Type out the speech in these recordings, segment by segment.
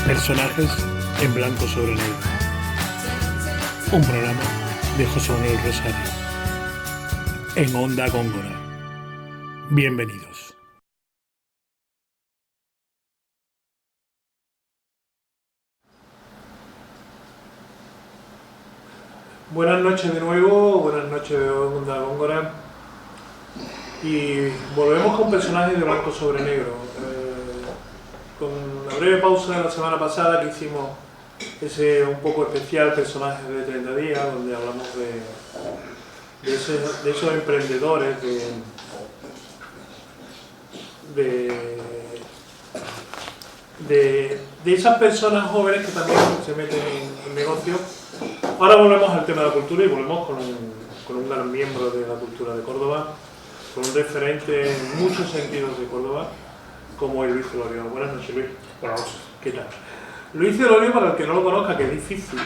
Personajes en blanco sobre negro. Un programa de José Manuel Rosario. En Onda Góngora. Bienvenidos. Buenas noches de nuevo, buenas noches de Onda Góngora. Y volvemos con personajes de blanco sobre negro. Con la breve pausa de la semana pasada que hicimos ese un poco especial personajes de 30 días, donde hablamos de esos emprendedores, de esas personas jóvenes que también se meten en negocios. Ahora volvemos al tema de la cultura y volvemos con un gran miembro de la cultura de Córdoba, con un referente en muchos sentidos de Córdoba, como es Luis Celorio. Buenas noches, Luis. Buenas noches. ¿Qué tal? Luis Celorio, para el que no lo conozca, que es difícil,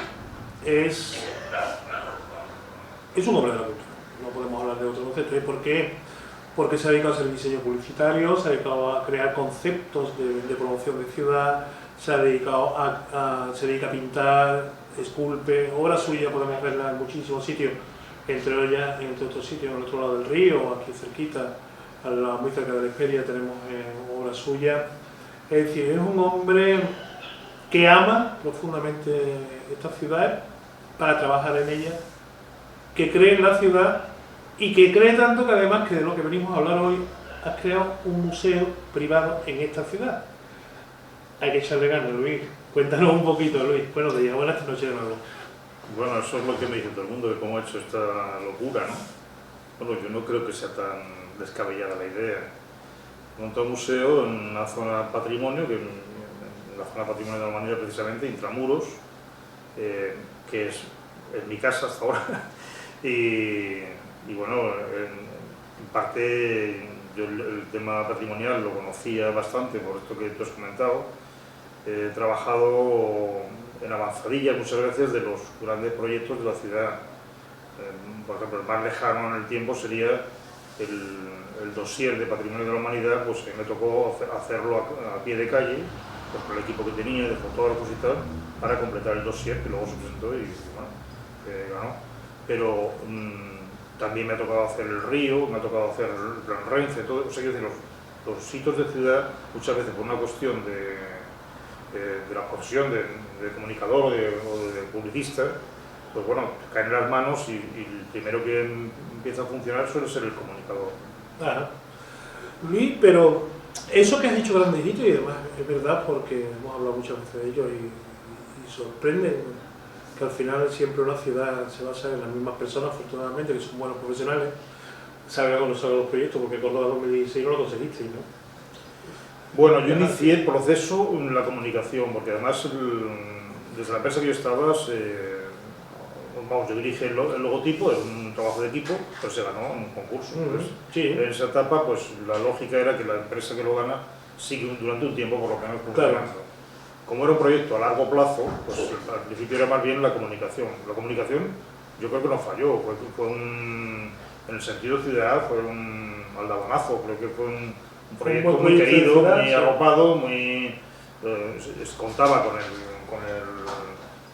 es un hombre de la cultura. No podemos hablar de otro concepto. ¿Y por qué? Porque se ha dedicado a hacer diseño publicitario, se ha dedicado a crear conceptos de promoción de ciudad, se dedica a pintar, esculpe, obras suyas podemos verla en muchísimos sitios, entre otros sitios, al otro lado del río, aquí cerquita, muy cerca de la Esperia tenemos obras suyas. Es decir, es un hombre que ama profundamente esta ciudad para trabajar en ella, que cree en la ciudad y que cree tanto que además que de lo que venimos a hablar hoy, has creado un museo privado en esta ciudad. Hay que echarle ganas, Luis. Cuéntanos un poquito, Luis. Buenos días, buenas noches de nuevo. Bueno, eso es lo que me dice todo el mundo, de cómo he hecho esta locura, ¿no? Bueno, yo no creo que sea tan descabellada la idea. Montar un museo en una zona patrimonio, que en la zona patrimonio de la humanidad precisamente, intramuros, que es en mi casa hasta ahora. y bueno, en parte yo el tema patrimonial lo conocía bastante por esto que tú has comentado. He trabajado en avanzadillas muchas veces de los grandes proyectos de la ciudad. Por ejemplo, el más lejano en el tiempo sería el dossier de Patrimonio de la Humanidad, pues que me tocó hacerlo a pie de calle, pues con el equipo que tenía de fotógrafos y tal, para completar el dossier que luego se presentó y bueno, que ganó. Pero también me ha tocado hacer el río, me ha tocado hacer el plan Renfe, todo, o sea, quiero decir, los sitios de ciudad, muchas veces por una cuestión de la profesión de comunicador o de publicista, pues bueno, caen en las manos y el primero que empieza a funcionar suele ser el comunicador. Claro. Luis, pero eso que has dicho grandecito, y además es verdad porque hemos hablado muchas veces de ello y sorprende que al final siempre una ciudad se basa en las mismas personas, afortunadamente, que son buenos profesionales, saben a conocer los proyectos, porque Córdoba 2016 no lo conseguisteis, ¿no? Bueno, yo inicié el proceso en la comunicación, porque además desde la empresa que yo estaba, yo dirigí el logotipo, era un trabajo de equipo, pero se ganó en un concurso. Sí. En esa etapa, pues la lógica era que la empresa que lo gana sigue durante un tiempo por lo menos funcionando. Claro. Como era un proyecto a largo plazo, pues al principio era más bien la comunicación. La comunicación yo creo que no falló, en el sentido ciudad fue un aldabonazo, creo que fue un proyecto muy querido, muy arropado, contaba con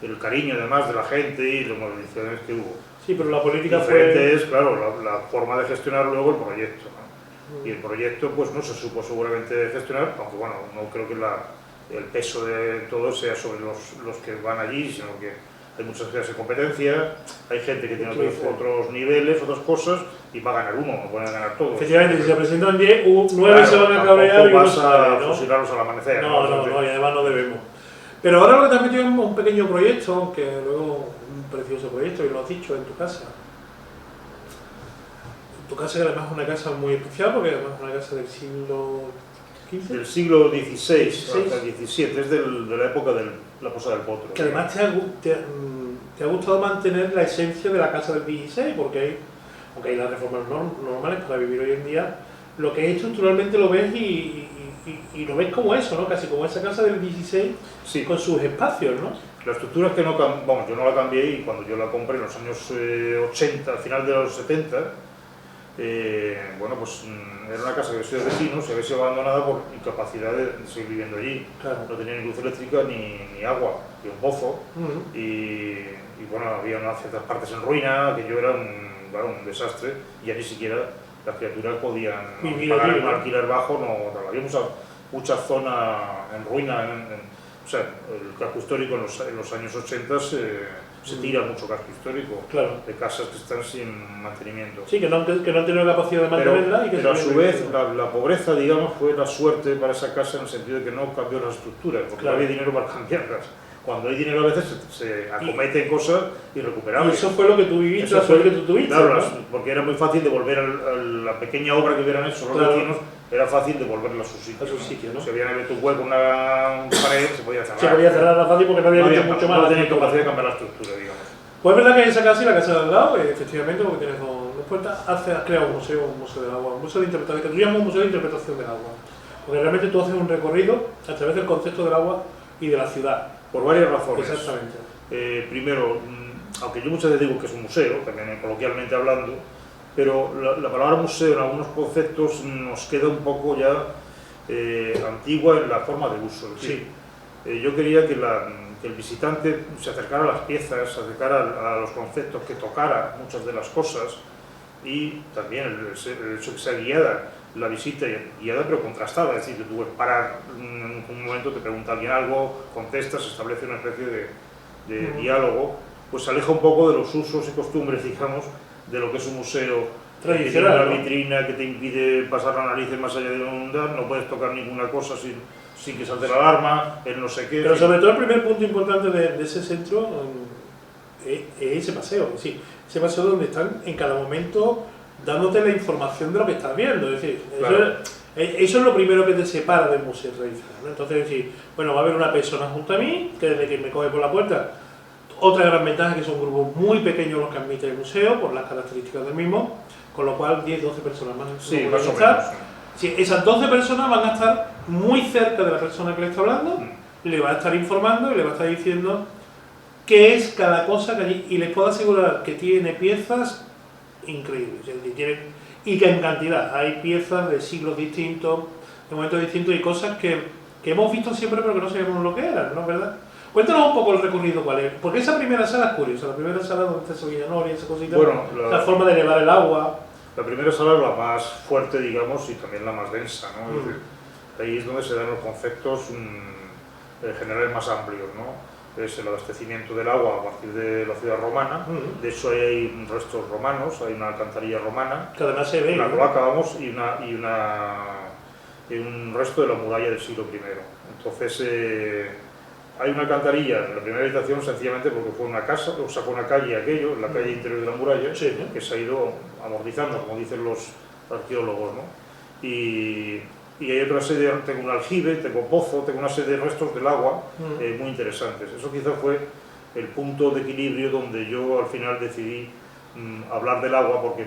el cariño además de la gente y las movilizaciones que hubo. Sí, pero la política diferente es, claro, la forma de gestionar luego el proyecto, ¿no? Y el proyecto pues no se supo seguramente gestionar, aunque bueno, no creo que el peso de todo sea sobre los que van allí, sino que hay muchas clases de competencia, hay gente que tiene otros niveles, otras cosas, y va a ganar uno, no pueden ganar todos. Efectivamente, si se presentan 10, 9 se van a cabrear y uno sale, ¿no? Fusilarlos al amanecer. No, y además no debemos. Pero ahora lo que te has metido es un pequeño proyecto, que luego un precioso proyecto, y lo has dicho, en tu casa. Tu casa que además es una casa muy especial, porque además es una casa del siglo XV. Del siglo XVI hasta XVII, es de la época de la Posada del Potro. Que además te ha gustado mantener la esencia de la casa del XVI, porque aunque hay las reformas normales para vivir hoy en día, lo que es estructuralmente lo ves y lo ves como eso, ¿no? Casi como esa casa del XVI, sí, con sus espacios, ¿no? La estructura es que yo no la cambié, y cuando yo la compré en los años 80, al final de los 70, bueno, pues era una casa que había sido de vecinos y había sido abandonada por incapacidad de seguir viviendo allí. Claro. No tenía ni luz eléctrica ni agua, y un pozo. Y bueno, había unas ciertas partes en ruina, que yo era un desastre, y ya ni siquiera las criaturas podían pagar un alquiler bajo, no había mucha zona en ruina. O sea, el casco histórico en los años 80 se tira mucho casco histórico, claro, de casas que están sin mantenimiento. Sí, que no han tenido capacidad de mantenerla. Pero a su vez, la pobreza, digamos, fue la suerte para esa casa en el sentido de que no cambió las estructuras, porque no había dinero para cambiarlas. Cuando hay dinero a veces se acometen cosas irrecuperables. Y eso fue lo que tú viviste, la suerte que tú tuviste. Claro, ¿no? porque era muy fácil devolver a la pequeña obra que hubieran hecho los vecinos, era fácil devolverla a su sitio. ¿no? Si habían abierto un hueco, una pared, se podía cerrar. Se podía cerrar fácil porque no había hecho mucho más. No tenía capacidad de cambiar la estructura, digamos. Pues es verdad que esa casa y la casa de al lado, efectivamente, porque tienes dos puertas, has creado un museo del agua, un museo de interpretación, que tú llamas un museo de interpretación del agua. Porque realmente tú haces un recorrido a través del concepto del agua y de la ciudad. Por varias razones. Exactamente. Primero, aunque yo muchas veces digo que es un museo, también coloquialmente hablando, pero la palabra museo en algunos conceptos nos queda un poco ya antigua en la forma de uso. Es decir, yo quería que el visitante se acercara a las piezas, se acercara a los conceptos, que tocara muchas de las cosas, y también el hecho que sea guiada la visita, guiada pero contrastada, es decir, que tú puedes parar en un momento, te pregunta alguien algo, contestas, se establece una especie de diálogo, pues se aleja un poco de los usos y costumbres, digamos, de lo que es un museo tradicional, una vitrina que te impide pasar la nariz más allá de un umbral, no puedes tocar ninguna cosa sin que salte la alarma, el no sé qué. Pero sobre todo el primer punto importante de ese centro es ese paseo, es decir, ese paseo donde están en cada momento dándote la información de lo que estás viendo, es decir, claro, eso es lo primero que te separa del museo tradicional, ¿no? Entonces, es decir, bueno, va a haber una persona junto a mí, que desde que me coge por la puerta, otra gran ventaja es que son grupos muy pequeños los que admite el museo, por las características del mismo, con lo cual 10-12 personas más. Sí, más o menos. Sí, esas 12 personas van a estar muy cerca de la persona que le está hablando, le va a estar informando y le va a estar diciendo qué es cada cosa que allí, y les puedo asegurar que tiene piezas increíbles, es decir, y que en cantidad hay piezas de siglos distintos, de momentos distintos y cosas que hemos visto siempre pero que no sabíamos lo que eran, ¿no? ¿Verdad? Cuéntanos un poco el recorrido cuál es, porque esa primera sala es curiosa, la primera sala donde está esa Villanori, esa cosita, bueno, la forma de elevar el agua. La primera sala es la más fuerte, digamos, y también la más densa, ¿no? Es decir, ahí es donde se dan los conceptos generales más amplios, ¿no? Es el abastecimiento del agua a partir de la ciudad romana. De hecho hay restos romanos, hay una alcantarilla romana, que además se ve, una cloaca, vamos, y un resto de la muralla del siglo I. Entonces hay una alcantarilla en la primera habitación sencillamente porque fue una casa, o sea, fue una calle aquello, la calle interior de la muralla, que se ha ido amortizando, como dicen los arqueólogos, ¿no? Y hay otra serie, tengo un aljibe, tengo pozo, tengo una serie de restos del agua muy interesantes. Eso quizás fue el punto de equilibrio donde yo al final decidí hablar del agua, porque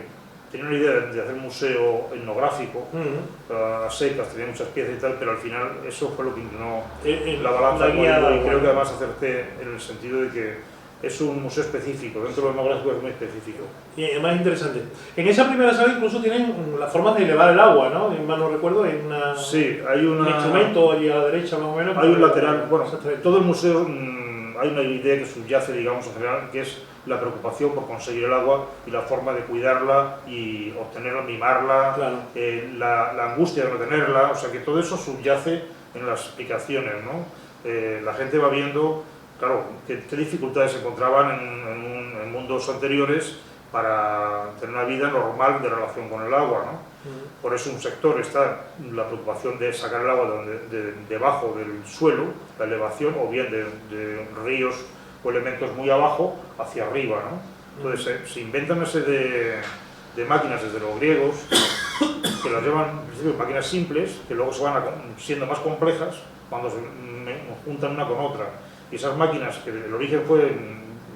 tenía una idea de hacer un museo etnográfico, a secas, tenía muchas piezas y tal, pero al final eso fue lo que inclinó la balanza, y creo que además acerté en el sentido de que es un museo específico, dentro de lo etnográfico es muy específico. Y es más interesante. En esa primera sala incluso tienen la forma de elevar el agua, ¿no? Si mal no recuerdo, hay un instrumento allí a la derecha más o menos. Hay un lateral, bueno, todo el museo hay una idea que subyace, digamos, en general, que es la preocupación por conseguir el agua y la forma de cuidarla y obtenerla, mimarla, claro, la angustia de no tenerla, o sea que todo eso subyace en las explicaciones, ¿no? La gente va viendo, claro, qué dificultades se encontraban en mundos anteriores para tener una vida normal de relación con el agua, ¿no? Por eso un sector está la preocupación de sacar el agua debajo del suelo, la elevación, o bien de ríos o elementos muy abajo hacia arriba, ¿no? Entonces se inventan ese de máquinas desde los griegos, que las llaman en principio máquinas simples, que luego se van siendo más complejas cuando se juntan una con otra. Y esas máquinas, que el origen fue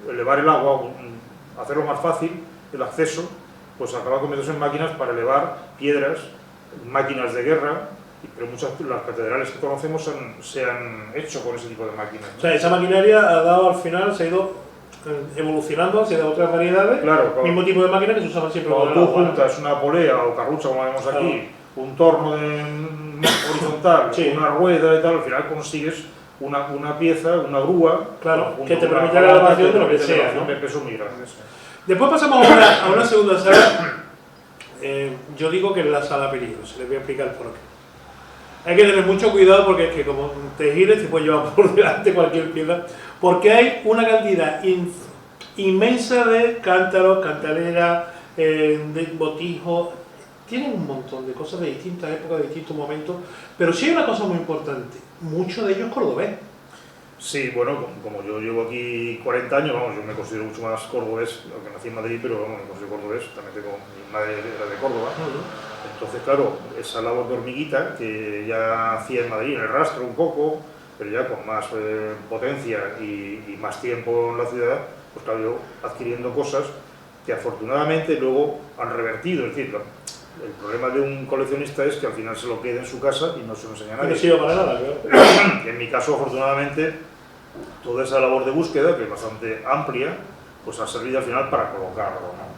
elevar el agua, hacerlo más fácil, el acceso, pues acaban convirtiéndose en máquinas para elevar piedras, máquinas de guerra, pero muchas de las catedrales que conocemos se han hecho con ese tipo de máquinas, ¿no? O sea, esa maquinaria ha dado al final, se ha ido evolucionando hacia otras variedades, Claro, mismo tipo de máquina que se usaban siempre con cuando el tú agua, ¿no? juntas una polea o carrucha, como vemos aquí, un torno horizontal, Sí. una rueda y tal, al final consigues una pieza, una grúa, Claro, junto que te con una permite la palanca, elevación que de lo que permite sea, elevación ¿no? de pesos muy grandes. Después pasamos a una segunda sala. Yo digo que es la sala peligrosa, les voy a explicar por qué. Hay que tener mucho cuidado porque es que como te gires te puede llevar por delante cualquier piedra, porque hay una cantidad inmensa de cántaros, cantaleras, de botijos, tienen un montón de cosas de distintas épocas, de distintos momentos, pero sí hay una cosa muy importante, muchos de ellos cordobés. Sí, bueno, como yo llevo aquí 40 años, vamos, yo me considero mucho más cordobés, aunque nací en Madrid, pero vamos, me considero cordobés, también tengo, mi madre era de Córdoba. Entonces, claro, esa labor de hormiguita que ya hacía en Madrid, en el rastro un poco, pero ya con más potencia y más tiempo en la ciudad, pues claro, yo adquiriendo cosas que afortunadamente luego han revertido. Es decir, el problema de un coleccionista es que al final se lo queda en su casa y no se lo enseña a nadie. No sirve para nada, claro. En mi caso, afortunadamente, toda esa labor de búsqueda, que es bastante amplia, pues ha servido al final para colocarlo, ¿no?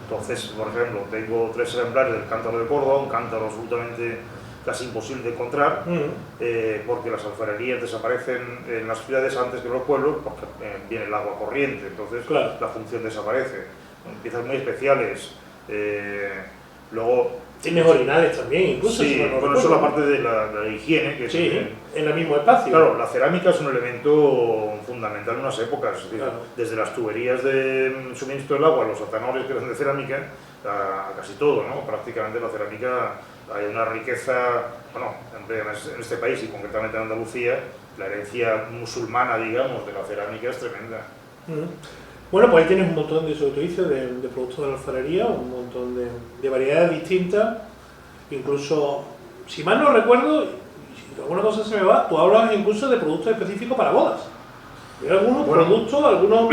Entonces, por ejemplo, tengo 3 ejemplares del cántaro de Córdoba, un cántaro absolutamente casi imposible de encontrar, porque las alfarerías desaparecen en las ciudades antes que en los pueblos, porque viene el agua corriente, entonces claro, la función desaparece. Piezas muy especiales. Luego tienes orinales también, incluso. sí, Si no bueno, eso es la parte de la higiene. Que sí, en el mismo espacio. Claro, la cerámica es un elemento fundamental en unas épocas. Es decir, claro, desde las tuberías de suministro del agua, los atanores que eran de cerámica, a casi todo, ¿no? Prácticamente la cerámica, hay una riqueza, bueno, en este país y concretamente en Andalucía, la herencia musulmana, digamos, de la cerámica es tremenda. Bueno, pues ahí tienes un montón de, eso que tú dices, de productos de la alfarería, un montón de variedades distintas, incluso, si mal no recuerdo, si alguna cosa se me va, tú hablas incluso de productos específicos para bodas. Hay algunos productos, algunos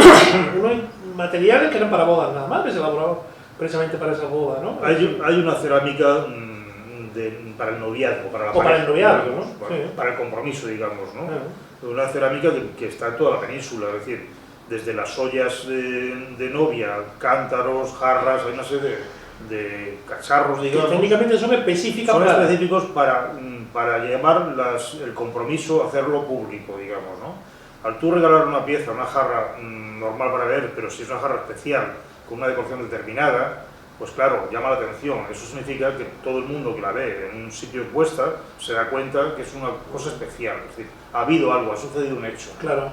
materiales que eran para bodas nada más, que se elaboraban precisamente para esas bodas, ¿no? Hay una cerámica para el noviazgo, para la pareja, para el noviazgo, digamos, ¿no? Para, sí, para el compromiso, digamos, ¿no? Una cerámica que está en toda la península, es decir, desde las ollas de novia, cántaros, jarras, hay una serie de cacharros, digamos. Que técnicamente son específicas. Son específicos para llevar el compromiso, hacerlo público, digamos, ¿no? Al tú regalar una pieza, una jarra normal para ver, pero si es una jarra especial, con una decoración determinada, pues claro, llama la atención. Eso significa que todo el mundo que la ve en un sitio expuesta se da cuenta que es una cosa especial. Es decir, ha habido algo, ha sucedido un hecho. Claro.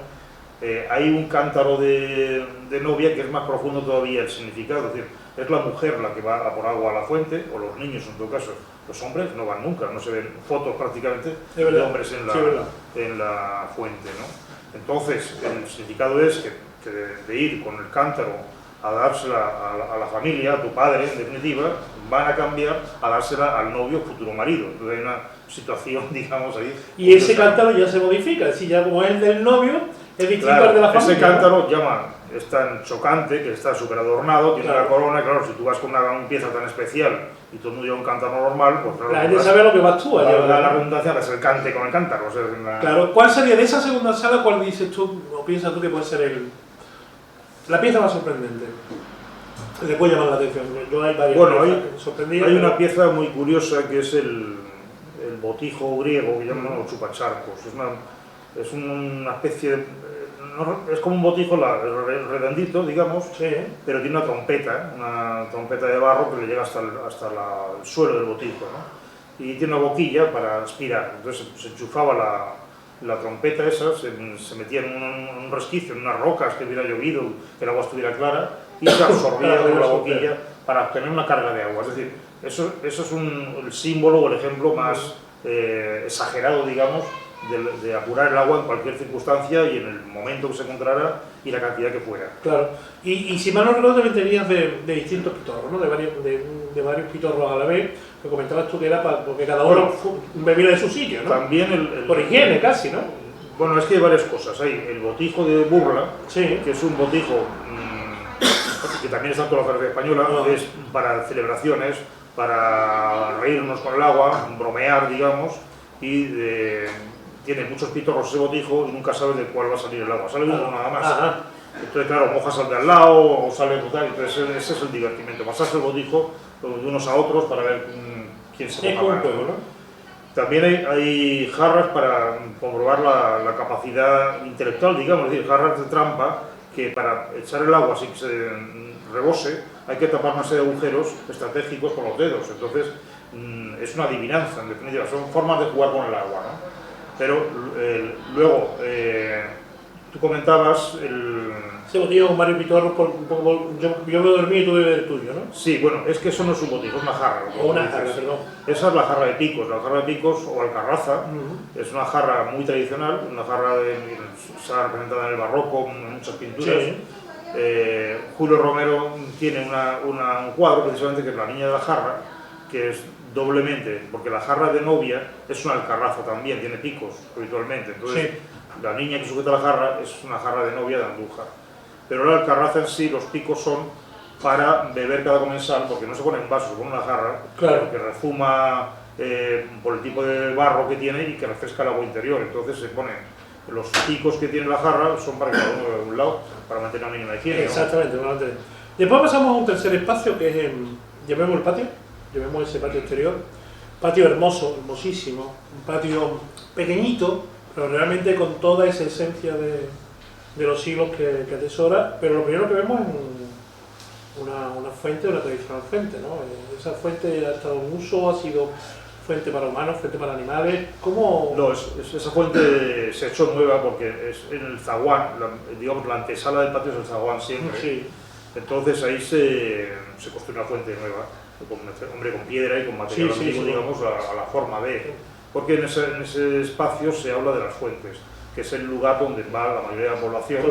Hay un cántaro de novia que es más profundo todavía el significado, es decir, es la mujer la que va a por agua a la fuente, o los niños en todo caso. Los hombres no van nunca, no se ven fotos prácticamente de hombres en la fuente, ¿no? Entonces, el significado es que de ir con el cántaro a dársela a la familia, a tu padre, en definitiva, van a cambiar a dársela al novio, futuro marido. Entonces hay una situación, digamos, ahí. Y ese cántaro ya se modifica, es decir, ya como es el del novio, es distinto al de la familia. Ese cántaro es tan chocante, que está súper adornado, tiene una corona, claro, si tú vas con una pieza tan especial y todo el mundo lleva un cántaro normal, pues claro. La gente sabe lo que vas tú a llevar. La redundancia es el cante con el cántaro. O sea, Claro, ¿cuál sería de esa segunda sala, cuál dices tú, o piensas tú que puede ser la pieza más sorprendente? Le puede llamar la atención. Yo hay varias piezas que me sorprendían. Hay una pieza muy curiosa que es el botijo griego, que llaman los chupacharcos. Es una especie de... es como un botijo redondito, digamos, sí, pero tiene una trompeta de barro que le llega hasta el suelo del botijo, ¿no? Y tiene una boquilla para aspirar. Entonces se enchufaba la trompeta esa, se metía en un resquicio, en unas rocas que hubiera llovido, que el agua estuviera clara, y se absorbía con la boquilla para obtener una carga de agua. Es decir, eso es el símbolo o el ejemplo más exagerado, digamos, de apurar el agua en cualquier circunstancia y en el momento que se encontrara y la cantidad que fuera. Claro, y si mal no recuerdo también tenías de distintos pitorros, ¿no? De varios pitorros a la vez, que comentabas tú que era porque cada uno bebía de su sitio, ¿no? También por higiene casi, ¿no? Bueno, es que hay varias cosas. Hay el botijo de burla, sí, que es un botijo que también está en toda la carretera española, es para celebraciones, para reírnos con el agua, bromear, digamos, y tiene muchos pitorros ese botijo y nunca sabes de cuál va a salir el agua. Sale uno nada más. Entonces, claro, mojas al de al lado o sale total, entonces ese es el divertimento, pasarse el botijo de unos a otros para ver quién se Es como un juego, ¿no? También hay jarras para comprobar la capacidad intelectual, digamos, es decir, jarras de trampa que para echar el agua sin que se rebose hay que tapar una serie de agujeros estratégicos con los dedos, entonces es una adivinanza, en definitiva, son formas de jugar con el agua, ¿no? Pero luego, tú comentabas el... Ese botijo con Mario Pitorro, yo me dormí y tú bebes el tuyo, ¿no? Sí, bueno, es que eso no es un botijo, es una jarra. O una jarra, perdón. Esa es la jarra de picos. La jarra de picos o alcarraza es una jarra muy tradicional, una jarra se ha representado en el barroco, en muchas pinturas. Sí. Julio Romero tiene un cuadro precisamente que es La niña de la jarra, que es doblemente, porque la jarra de novia es una alcarraza también, tiene picos habitualmente. Entonces, Sí. la niña que sujeta la jarra es una jarra de novia de Andújar. Pero la alcarraza en sí, los picos son para beber cada comensal, porque no se pone en vaso, se pone en una jarra, Claro. que rezuma por el tipo de barro que tiene y que refresca el agua interior. Entonces se ponen los picos que tiene la jarra, son para cada uno de un lado, para mantener una mínima higiene. Exactamente, ¿no? Después pasamos a un tercer espacio que es, llamemos el patio, llamemos ese patio exterior. Patio hermoso, hermosísimo, un patio pequeñito, pero realmente con toda esa esencia de los siglos que atesora, pero lo primero que vemos es una fuente, una tradicional fuente, ¿no? Esa fuente ha estado en uso, ha sido fuente para humanos, fuente para animales, ¿cómo...? No, esa fuente se ha hecho nueva porque es en el zaguán, digamos la antesala del patio es el zaguán siempre. Sí. Entonces ahí se construye una fuente nueva, con piedra y con material antiguo, digamos, a la forma de... Porque en ese espacio se habla de las fuentes, que es el lugar donde va la mayoría de la población,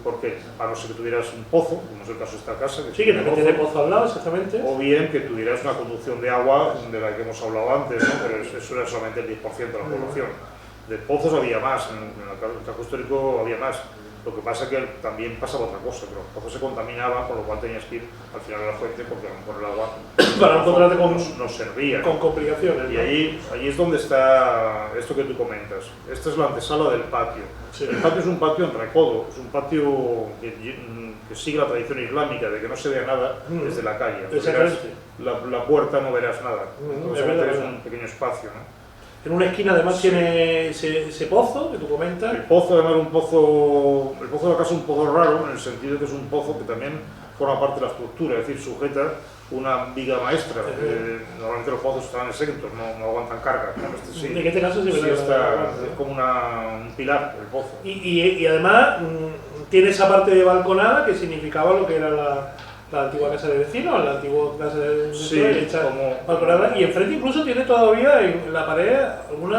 porque a no ser que tuvieras un pozo, como es el caso de esta casa, que también tiene pozo al lado, exactamente, o bien que tuvieras una conducción de agua de la que hemos hablado antes, ¿no? Pero eso era solamente el 10% de la población. De pozos había más, en el casco histórico había más. Lo que pasa es que también pasaba otra cosa, que los pozos se contaminaban, con lo cual tenías que ir al final de la fuente porque a lo mejor el agua para encontrarte nos servía, con complicaciones. Y ahí es donde está esto que tú comentas. Esta es la antesala del patio. Sí. El patio es un patio en recodo, es un patio que sigue la tradición islámica, de que no se vea nada desde la calle. La puerta no verás nada, es un pequeño espacio, ¿no? En una esquina además tiene ese pozo que tú comentas. El pozo además el pozo de la casa es un pozo raro, en el sentido de que es un pozo que también forma parte de la estructura, es decir, sujeta una viga maestra. Normalmente los pozos están exentos, no aguantan carga. Sí, en este caso sí, es como un pilar el pozo. Y además tiene esa parte de balconada que significaba lo que era la antigua casa de vecinos, la antigua casa de vecinos, balconada, y enfrente incluso tiene todavía en la pared algún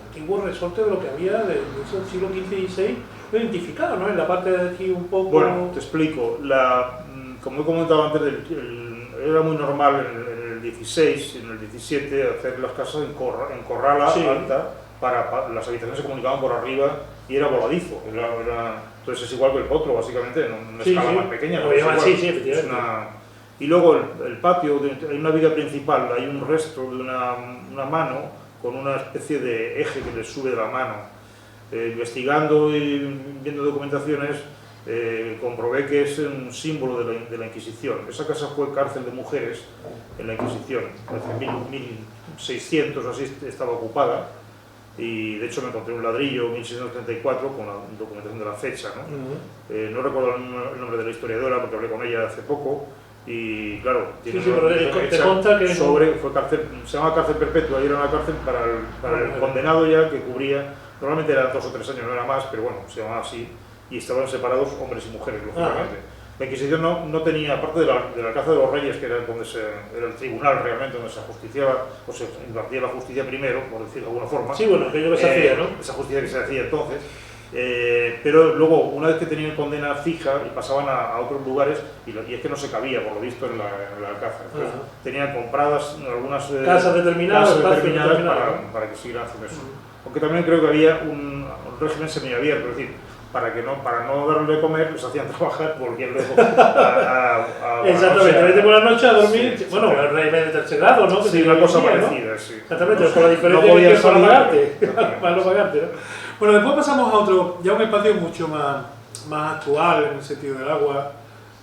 antiguo resorte de lo que había de ese siglo XV y XVI identificado, ¿no? En la parte de aquí un poco... Bueno, te explico. Como he comentado antes, era muy normal en el XVI, en el XVII, hacer las casas en corrala alta, las habitaciones se comunicaban por arriba y era voladizo. Entonces es igual que el potro, básicamente, en una escala más pequeña. Efectivamente. Y luego el patio, hay una viga principal, hay un resto de una mano con una especie de eje que le sube de la mano. Investigando y viendo documentaciones, comprobé que es un símbolo de la Inquisición. Esa casa fue cárcel de mujeres en la Inquisición. Hace 1600 o así estaba ocupada. Y de hecho me encontré un ladrillo 1634 con la documentación de la fecha, ¿no? No recuerdo el nombre de la historiadora porque hablé con ella hace poco y claro, te consta que fue cárcel, se llama cárcel perpetua y era una cárcel para el condenado ya que cubría, normalmente eran 2 o 3 años, no era más, pero bueno, se llamaba así y estaban separados hombres y mujeres, lógicamente. La Inquisición no tenía, aparte de la Alcázar de los Reyes, que era donde era el tribunal realmente, donde se ajusticiaba, o se impartía la justicia primero, por decirlo de alguna forma. Sí, bueno, aquello que se hacía, ¿no? Esa justicia que se hacía entonces. Pero luego, una vez que tenían condena fija y pasaban a otros lugares, y es que no se cabía, por lo visto, en la Alcázar. Entonces, tenían compradas algunas casas determinadas para que siguieran haciendo eso. Aunque también creo que había un régimen semiabierto, es decir, para no darle de comer, los hacían trabajar porque luego exactamente, vete por la noche a dormir, sí, bueno, el régimen de tercer grado, ¿no? Que sí, una cosa decía, parecida, ¿no? Sí. Exactamente, con la diferencia no de que para salir, pagarte, para no pagarte, ¿no? Bueno, después pasamos a otro, ya un espacio mucho más actual en el sentido del agua,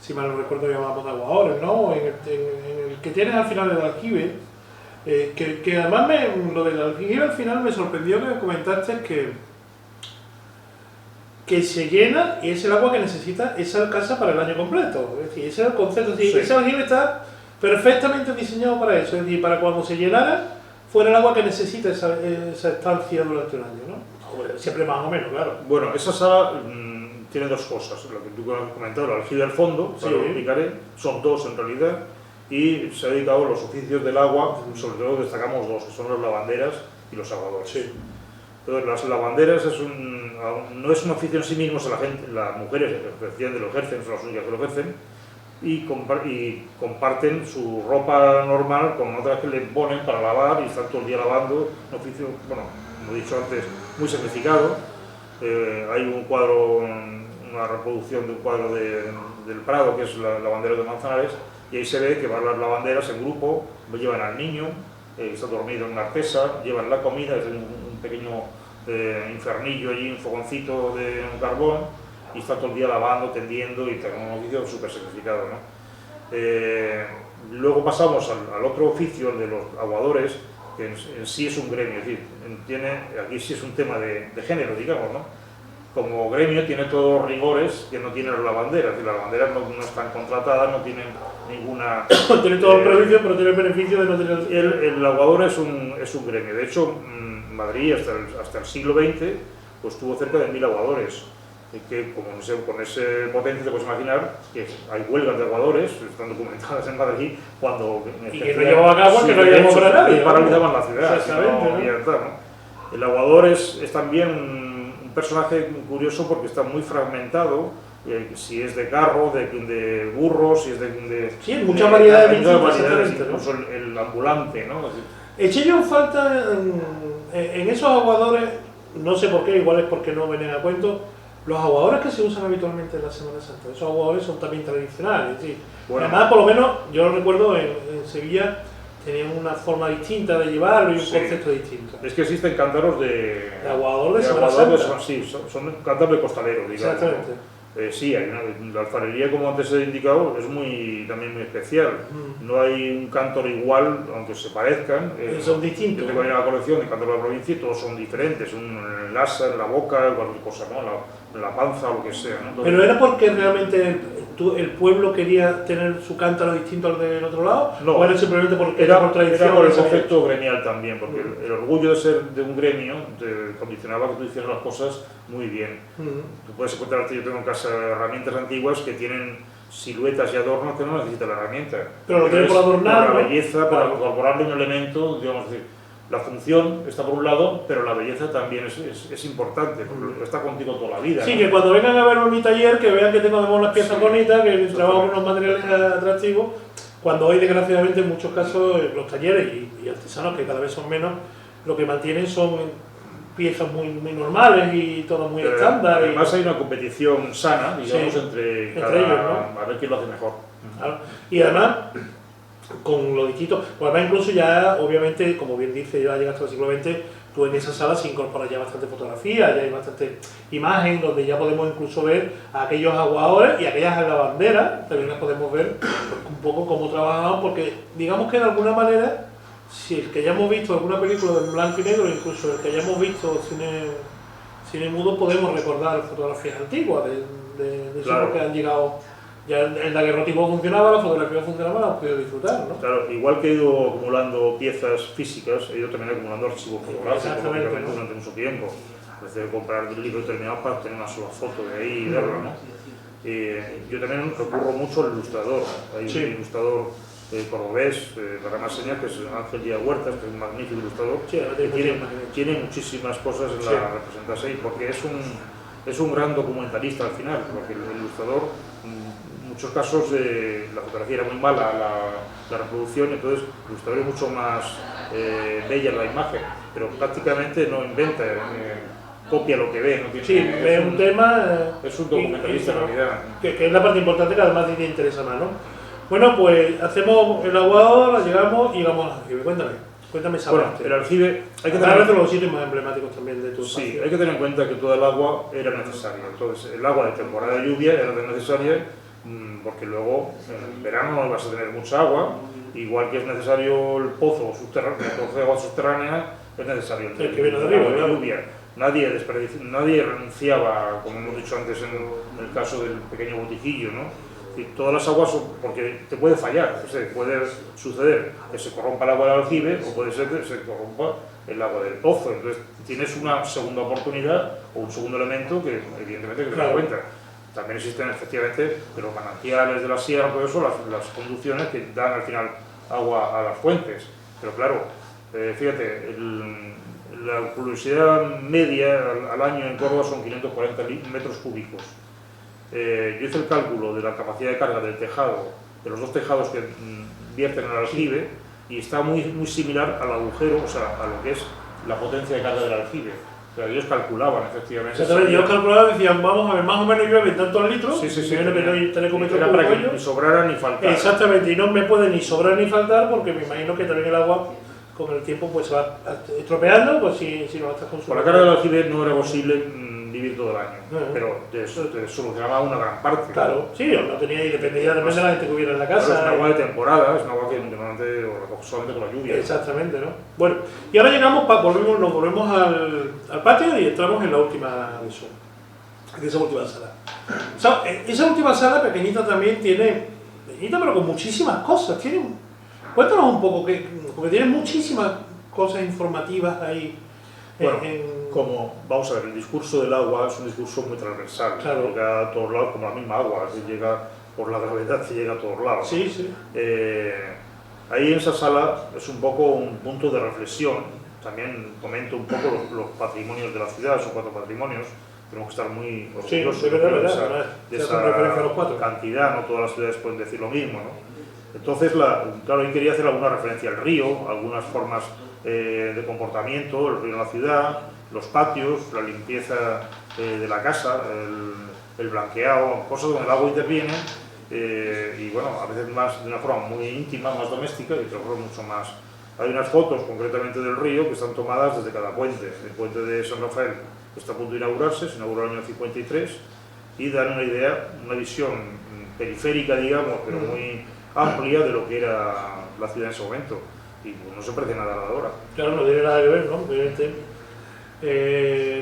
si mal no recuerdo llamábamos de aguadores, ¿no? En el que tienes al final el aljibe, que además lo del aljibe al final me sorprendió que comentaste que se llena y es el agua que necesita esa casa para el año completo. Es decir, ese es el concepto. Es decir, sí. ese aljibe está perfectamente diseñado para eso. Es decir, para cuando se llenara, fuera el agua que necesita esa estancia durante un año, ¿no? Siempre más o menos, claro. Bueno, esa sala tiene dos cosas. Lo que tú has comentado, el aljibe del fondo, Sí. lo explicaré, son dos en realidad, y se ha dedicado a los oficios del agua, sobre todo destacamos dos, que son las lavanderas y los aguadores. Sí. Entonces, las lavanderas no es un oficio en sí mismo, las mujeres efectivamente lo ejercen, son las únicas que lo ejercen, y comparten su ropa normal con otras que le ponen para lavar y están todo el día lavando. Un oficio, bueno, como he dicho antes, muy sacrificado. Hay un cuadro, una reproducción de un cuadro del Prado, que es la lavandera de Manzanares, y ahí se ve que van las lavanderas en grupo, llevan al niño, está dormido en una artesa, llevan la comida, es un pequeño infernillo allí, un fogoncito de un carbón, y está todo el día lavando, tendiendo, y tiene un oficio súper sacrificado, ¿no? Luego pasamos al otro oficio, el de los aguadores, que en sí es un gremio, es decir, aquí sí es un tema de género, digamos, ¿no? Como gremio tiene todos los rigores que no tienen las lavanderas, las lavanderas no están contratadas, no tienen ninguna... tiene todo el prejuicio, pero tiene el beneficio de no tener... El aguador es un gremio. De hecho, Madrid hasta el siglo XX pues tuvo cerca de 1000 aguadores, que con ese potencia te puedes imaginar que hay huelgas de aguadores, están documentadas en Madrid, cuando... Y que no llevaba a cabo, que no había para nadie. Paralizaban la ciudad. Exactamente, ¿no? El aguador es también un personaje curioso porque está muy fragmentado, si es de carro, de burro, si es de sí, mucha variedad de variedades, incluso el ambulante, ¿no? Eché yo en falta en esos aguadores, no sé por qué, igual es porque no vienen a cuento, los aguadores que se usan habitualmente en la Semana Santa. Esos aguadores son también tradicionales, es decir, bueno, además, por lo menos, yo lo recuerdo en Sevilla, tenían una forma distinta de llevarlo y un concepto distinto. Es que existen cántaros de aguador de Semana Santa. Sí, son cántaros de costalero, digamos. Exactamente. Sí, la alfarería, como antes he indicado, es también muy especial. No hay un cántor igual, aunque se parezcan. Son distintos. Yo tengo ahí una colección de cántaros de la provincia y todos son diferentes. En el asa, en la boca, cualquier cosa, ¿no? En la panza, lo que sea, ¿no? Entonces, ¿pero era porque realmente el pueblo quería tener su cántaro distinto al del otro lado? No, ¿o era simplemente porque era por tradición? Era por el concepto gremial también, porque el orgullo de ser de un gremio te condicionaba que tú hicieras las cosas muy bien. Tú puedes encontrarte, yo tengo en casa herramientas antiguas que tienen siluetas y adornos que no necesitan la herramienta. Pero lo tienen por adornar, por la ¿no? belleza, para incorporarle un elemento, digamos, la función está por un lado, pero la belleza también es importante, porque está contigo toda la vida. Sí, ¿no? que cuando vengan a verme en mi taller, que vean que tengo unas piezas bonitas, que trabajo con unos materiales atractivos, cuando hoy desgraciadamente en muchos casos los talleres y artesanos, que cada vez son menos, lo que mantienen son piezas muy normales y todo muy estándar. Además hay una competición sana, digamos, entre ellos, ¿no? A ver quién lo hace mejor. Claro. Y además, con lo distinto, pues además incluso ya, obviamente, como bien dice, ya llega hasta el siglo XX, tú en esa sala se incorpora ya bastante fotografía, ya hay bastante imagen, donde ya podemos incluso ver a aquellos aguadores y aquellas lavanderas, también las podemos ver un poco cómo trabajaban, porque digamos que de alguna manera, si el que hayamos visto alguna película en blanco y negro, incluso el que hayamos visto cine mudo, podemos recordar fotografías antiguas de claro. esos que han llegado. Ya el daguerrotipo funcionaba, la fotografía funcionaba, la hemos podido disfrutar, ¿no? Claro, igual que he ido acumulando piezas físicas, he ido también acumulando archivos fotográficos durante mucho tiempo. A veces de comprar un libro determinado para tener una sola foto de ahí y verlo, ¿no? Yo también recurro mucho al ilustrador. Hay un ilustrador cordobés, para más señas, que es Ángel Díaz Huertas, que es un magnífico ilustrador, que tiene muchísimas cosas en la representación, porque es un gran documentalista al final, porque el ilustrador, en muchos casos la fotografía era muy mala, la reproducción, entonces el ilustrador es mucho más bella la imagen, pero prácticamente no inventa. copia lo que ve, no tiene, Sí, ve un tema... es un documentalista en realidad. Que es la parte importante que además te interesa más, ¿no? Bueno, pues hacemos el aguado, llegamos y vamos al aljibe. Cuéntame esa parte. El aljibe... Hay que tener de los sitios más emblemáticos también de tu Sí, espacio. hay que tener en cuenta que toda el agua era necesaria. Entonces, el agua de temporada de lluvia era necesaria porque luego en verano no vas a tener mucha agua, igual que es necesario el pozo subterráneo, el pozo de agua subterránea, es necesario el que viene de arriba, de lluvia. Nadie renunciaba, como hemos dicho antes en el caso del pequeño botiquillo, ¿no? Y todas las aguas, porque te puede fallar, puede suceder que se corrompa el agua del aljibe o puede ser que se corrompa el agua del pozo. Entonces tienes una segunda oportunidad o un segundo elemento que evidentemente que te das cuenta. También existen efectivamente de los manantiales de la sierra, todo eso, las conducciones que dan al final agua a las fuentes. Pero claro, fíjate, la pluviosidad media al año en Córdoba son 540 metros cúbicos. Yo hice el cálculo de la capacidad de carga del tejado, de los dos tejados que vierten en el aljibe, y está muy similar al agujero, o sea, a lo que es la potencia de carga del aljibe. O sea, ellos calculaban efectivamente. Exactamente, ellos calculaban, decían, vamos a ver, más o menos llueve tantos litros, era para que ni sobrara ni faltara. Exactamente, y no me puede ni sobrar ni faltar, porque me imagino que también el agua con el tiempo pues se va estropeando, pues si no estás consumiendo. Por la carga del aljibe no era posible vivir todo el año, pero te solucionaba una gran parte. Claro, sí, no tenía, y dependía de la gente que hubiera en la casa. Claro, es un agua de temporada, es un agua que normalmente solamente con la lluvia. Exactamente, ¿no? Bueno, y ahora llegamos, nos volvemos al patio y entramos en la última de esa última sala. O sea, esa última sala pequeñita también tiene, pequeñita pero con muchísimas cosas, cuéntanos un poco, porque tiene muchísimas cosas informativas ahí. Bueno, vamos a ver, el discurso del agua es un discurso muy transversal, claro. Llega a todos lados como la misma agua, así llega por la gravedad que llega a todos lados. Sí, sí. Ahí en esa sala es un poco un punto de reflexión, también comento un poco los patrimonios de la ciudad, son 4 patrimonios, tenemos que estar muy orgullosos de esa cantidad, no todas las ciudades pueden decir lo mismo, ¿no? Entonces, claro, yo quería hacer alguna referencia al río, algunas formas de comportamiento, el río en la ciudad, los patios, la limpieza de la casa, el blanqueado, cosas donde el agua interviene y bueno, a veces más de una forma muy íntima, más doméstica y otras formas mucho más. Hay unas fotos concretamente del río que están tomadas desde cada puente. El puente de San Rafael está a punto de inaugurarse, se inauguró en el año 53 y dan una idea, una visión periférica, digamos, pero muy amplia de lo que era la ciudad en ese momento. Y pues, no se parece nada a la de ahora. Claro, no tiene nada que ver, ¿no? Obviamente,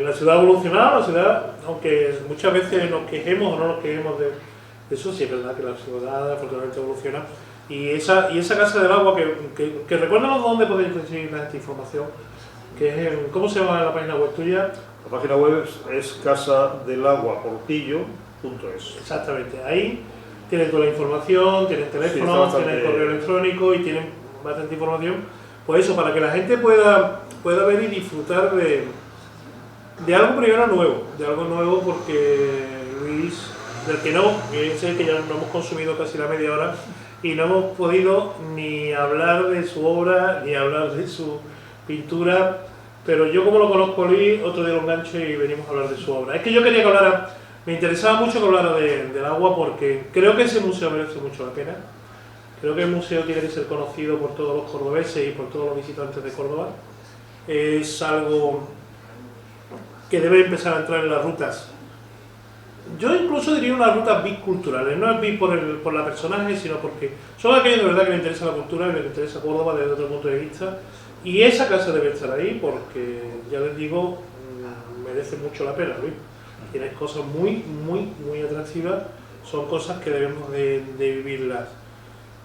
la ciudad ha evolucionado, la ciudad, aunque muchas veces nos quejemos o no nos quejemos de eso, sí es verdad que la ciudad afortunadamente evoluciona. Y esa casa del agua, que recuérdanos dónde podéis conseguir esta información, que es ¿cómo se llama la página web tuya? La página web es casadelaguaportillo.es. Exactamente, ahí tienen toda la información, tienen teléfono, tienen correo electrónico y tienen bastante información. Pues eso, para que la gente pueda ver y disfrutar de algo primero nuevo, porque Luis, del que sé que ya no hemos consumido casi la media hora y no hemos podido ni hablar de su obra, ni hablar de su pintura, pero yo como lo conozco a Luis, otro día lo engancho y venimos a hablar de su obra. Es que yo quería que hablara, me interesaba mucho que hablara del agua porque creo que ese museo merece mucho la pena. Creo que el museo tiene que ser conocido por todos los cordobeses y por todos los visitantes de Córdoba. Es algo que debe empezar a entrar en las rutas. Yo incluso diría unas rutas biculturales, no es bi por la personaje, sino porque son aquellos de verdad que les interesa la cultura y les interesa Córdoba desde otro punto de vista. Y esa casa debe estar ahí porque, ya les digo, merece mucho la pena, Luis. Tienes cosas muy atractivas, son cosas que debemos de vivirlas.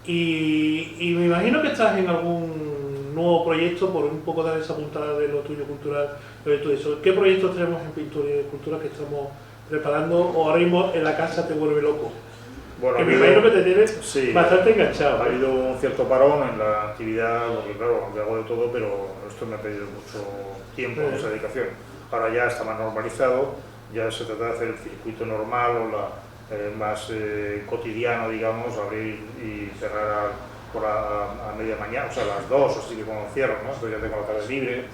Y me imagino que estás en algún nuevo proyecto, por un poco dar esa puntada de lo tuyo cultural, de todo eso. ¿Qué proyectos tenemos en pintura y escultura que estamos preparando o ahora mismo en la casa te vuelve loco? Bueno, que me imagino que te tienes bastante enganchado. Ha habido un cierto parón en la actividad, porque claro, yo hago de todo, pero esto me ha pedido mucho tiempo, mucha dedicación. Ahora ya está más normalizado, ya se trata de hacer el circuito normal o más cotidiano, digamos, abrir y cerrar a media mañana, o sea, a las 2, así que cuando cierro, ¿no? Entonces ya tengo la tarde libre.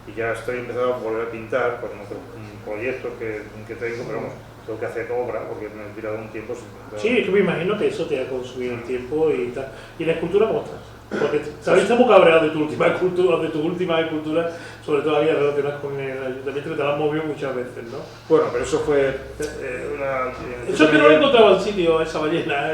y ya estoy empezando a volver a pintar con otro proyecto que tengo, pero vamos, tengo que hacer obra porque me he tirado un tiempo sin pintar. Sí, es que me imagino que eso te ha consumido el tiempo y tal. ¿Y la escultura cómo estás? Porque sabéis, estamos cabreados de tu última escultura, sobre todo aquellas relacionadas con el ayuntamiento, que te la han movido muchas veces, ¿no? Bueno, pero eso fue Eso es que no lo encontraba en sitio, esa ballena.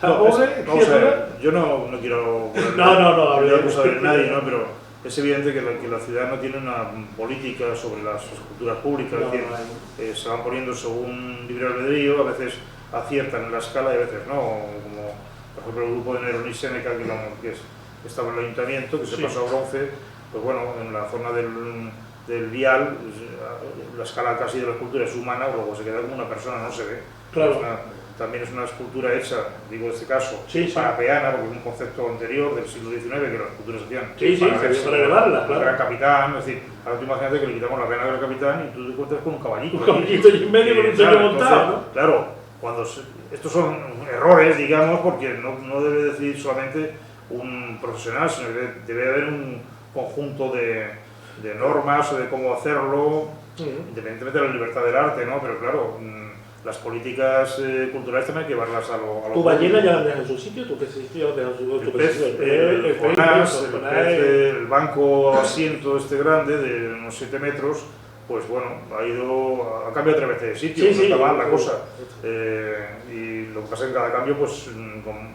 La pobre. Vamos a ver, yo no quiero acusar a nadie, ¿no? Pero es evidente que la ciudad no tiene una política sobre las esculturas públicas, es decir, se van poniendo según libre albedrío, a veces aciertan en la escala y a veces no, como por ejemplo el grupo de Nerón y Séneca, que estaba en el ayuntamiento, que se pasó a bronce, pues bueno, en la zona del vial, la escala casi de la escultura es humana, luego se queda como una persona, no se ve. Claro. También es una escultura hecha, digo en este caso, sí, para peana, porque es un concepto anterior del siglo XIX, que las esculturas se hacían para elevarla, claro. El gran capitán, es decir, ahora tú imagínate que le quitamos la pena al gran capitán y tú te encuentras con un caballito. Un caballito y en medio con un sello montado, ¿no? Claro, estos son errores, digamos, porque no debe decidir solamente un profesional, sino que debe haber un conjunto de normas o de cómo hacerlo, independientemente de la libertad del arte, ¿no? Pero claro, las políticas culturales también hay que llevarlas a lo ¿Tu ballena ya la dejas en su sitio? ¿Tu pececito ya lo dejas en su sitio? El banco asiento este grande de unos 7 metros, pues bueno, ha cambiado 3 veces de sitio, no está mal la cosa. Y lo que pasa es que cada cambio, pues,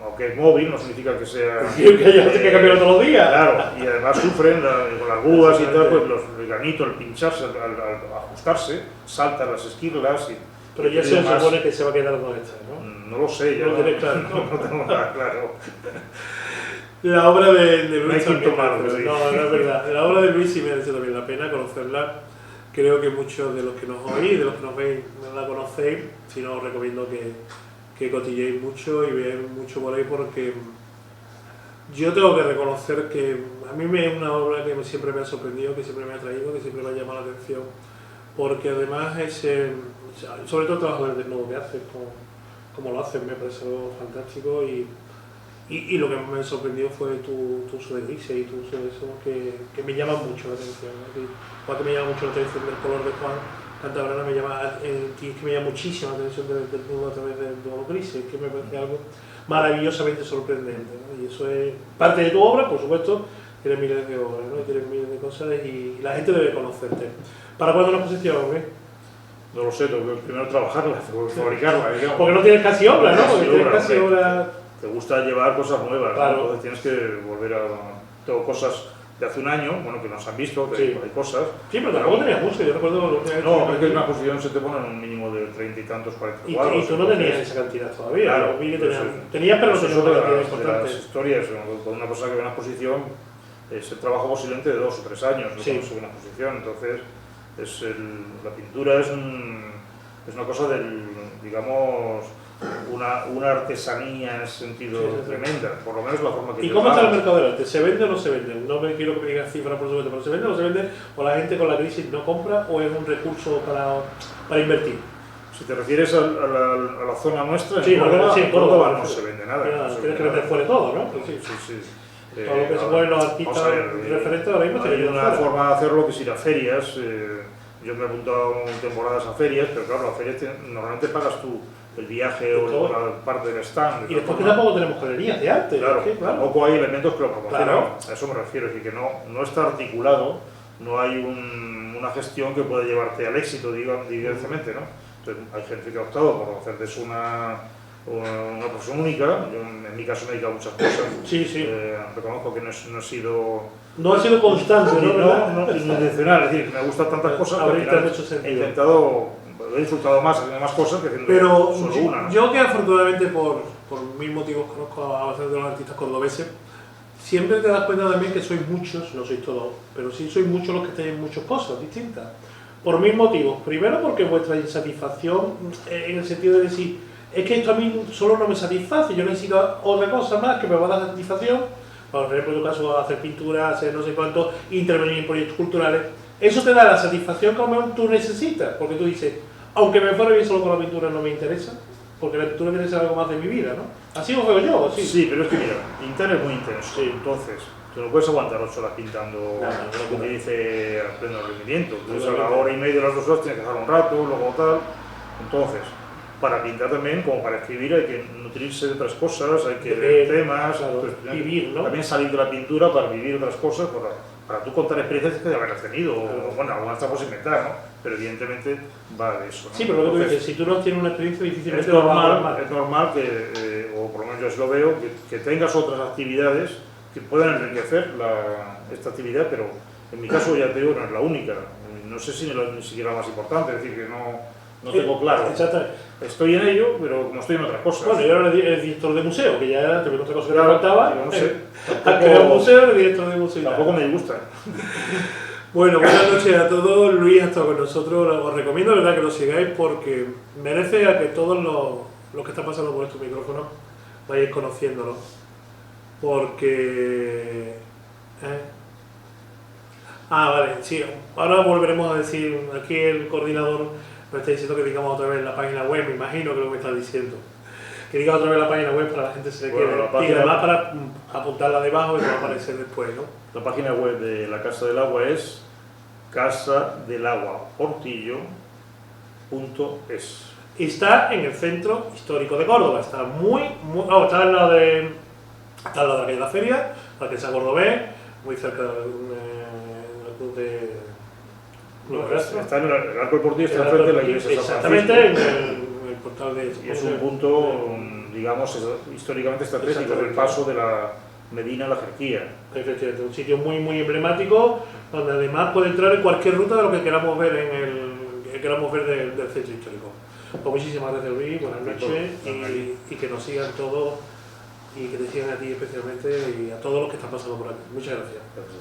aunque es móvil, no significa que sea... que haya que cambiarlo todos los días. Claro, y además sufren con las grúas y tal, pues el granito, al pincharse, al ajustarse, saltan las esquirlas y... Pero ya se supone que se va a quedar con esta, ¿no? No lo sé, ya no tienes claro. No tengo nada claro. La obra de Luis no hay también, malo, no es verdad. La obra de Luis sí merece también la pena conocerla. Creo que muchos de los que nos oís, de los que nos veis, no la conocéis, si no os recomiendo que cotilleéis mucho y veáis mucho por ahí, porque yo tengo que reconocer que a mí es una obra que siempre me ha sorprendido, que siempre me ha atraído, que siempre me ha llamado la atención, porque además es, sobre todo el trabajo del desnudo que haces, como lo haces, me parece fantástico y lo que más me sorprendió fue tu uso de grises y tu uso de eso que me llama mucho la atención, ¿no? Igual que me llama mucho la atención del color de Juan Cantabrana, me llama muchísimo la atención del desnudo a través de los grises, que me parece algo maravillosamente sorprendente, ¿no? Y eso es parte de tu obra, por supuesto. Tienes miles de obras, ¿no? Tienes miles de cosas y la gente debe conocerte. ¿Para cuándo la exposición? No lo sé, tengo que primero trabajarla, fabricarla, digamos. Porque no tienes casi obra, ¿no? Porque tienes casi obra... Te gusta llevar cosas nuevas, claro. ¿no? Entonces tienes que volver a... Tengo cosas de hace un año, bueno, que nos han visto, que hay cosas. Sí, pero tampoco tenías mucho, yo recuerdo lo que... No, porque en una exposición se te pone en un mínimo de 30 y tantos, 40 cuadros. Y tú no tenías esa cantidad todavía. Claro. Tenías, pero no tenías una cantidad de importante. las historias, con una cosa que ve una exposición, es el trabajo posiblemente de 2 o 3 años, ¿no? Cuando sube una exposición, entonces la pintura es una cosa digamos, una artesanía en ese sentido tremenda, por lo menos la forma que... ¿Y cómo está el mercado del arte? ¿Se vende o no se vende? No me quiero que me digas cifras por supuesto, pero ¿se vende o no se vende? ¿O la gente con la crisis no compra o es un recurso para invertir? Si te refieres a la zona nuestra, en Córdoba no se vende nada. Tienes que vender fuera todo, ¿no? Sí. Todo lo que se mueven los artistas referentes ahora mismo hay una forma de hacerlo que es ir a ferias. Yo me he apuntado temporadas a ferias, pero claro, las ferias normalmente pagas tú el viaje o la parte del stand. Y después que tampoco tenemos galerías de arte. Claro, tampoco hay elementos que lo promocionan. Claro. A eso me refiero, es decir, que no está articulado, no hay una gestión que pueda llevarte al éxito, directamente, ¿no? Entonces, hay gente que ha optado por hacer de eso una profesión única. Yo en mi caso me he dedicado a muchas cosas. Sí. Reconozco que no he sido... No ha sido constante, no intencional, es decir, me gustan tantas cosas que he intentado, he disfrutado más haciendo más cosas que haciendo solo una, ¿no? Yo que afortunadamente por mis motivos conozco a bastantes de los artistas cordobeses, siempre te das cuenta también que sois muchos, no sois todos, pero sí sois muchos los que estáis en muchas cosas distintas. Por mis motivos, primero porque vuestra insatisfacción, en el sentido de decir, es que esto a mí solo no me satisface, yo necesito otra cosa más que me va a dar satisfacción. Por ejemplo, en tu caso, hacer pintura, hacer no sé cuánto, intervenir en proyectos culturales. Eso te da la satisfacción que tú necesitas, porque tú dices, aunque me fuera bien solo con la pintura, no me interesa, porque la pintura tiene que ser algo más de mi vida, ¿no? Así lo veo yo, sí. Sí, pero es que mira, pintar es muy intenso. Entonces, Tú no puedes aguantar 8 horas pintando lo que dice a pleno rendimiento. Entonces a la hora y media, las 2 horas tienes que dejar un rato, luego tal. Entonces, para pintar también, como para escribir, hay que nutrirse de otras cosas, hay que leer temas, claro, vivir, ¿no? También salir de la pintura para vivir otras cosas, para tú contar experiencias que ya habrás tenido, claro. o bueno, algunas te puedes inventar, ¿no? Pero evidentemente va de eso, ¿no? Sí, pero lo que tú Entonces, dices, si tú no tienes una experiencia difícilmente es lo vas a normal, es normal que, o por lo menos yo así lo veo, que tengas otras actividades que puedan enriquecer esta actividad, pero en mi caso ya te digo, no es la única. No sé si ni siquiera la más importante, es decir, que no tengo claro. Exactamente. Estoy en ello, pero como estoy en otras cosas. Bueno, yo era el director de museo, que ya te otra cosa que Claro, me faltaba. yo no sé. Has creado un museo, el director de museo. Tampoco me gusta. Bueno, buenas noches a todos. Luis ha estado con nosotros. Os recomiendo, de verdad, que lo sigáis porque merece a que todos los que están pasando por estos micrófonos vayáis conociéndolo. Porque... vale, sí. Ahora volveremos a decir, aquí el coordinador me está diciendo que digamos otra vez la página web, me imagino que lo que me está diciendo. Que diga otra vez la página web para la gente se le Bueno, quiere. Y además para apuntarla debajo y que va a aparecer después, ¿no? La página web de la Casa del Agua es casadelaguaportillo.es. Y está en el centro histórico de Córdoba. Está está al lado de la calle de la Feria, la que es Cordobés, muy cerca del club de... Está en el Arco del Portillo, está frente de la iglesia de San exactamente, Francisco. en el portal de... Y es un punto, digamos, históricamente estratégico del paso de la Medina a la Jerquía. Efectivamente, un sitio muy emy donde además puede entrar en cualquier ruta de lo que queramos ver del centro histórico. Pues muchísimas gracias, Luis, buenas noches y que nos sigan todos y que te sigan a ti especialmente y a todos los que están pasando por aquí. Muchas gracias. Gracias.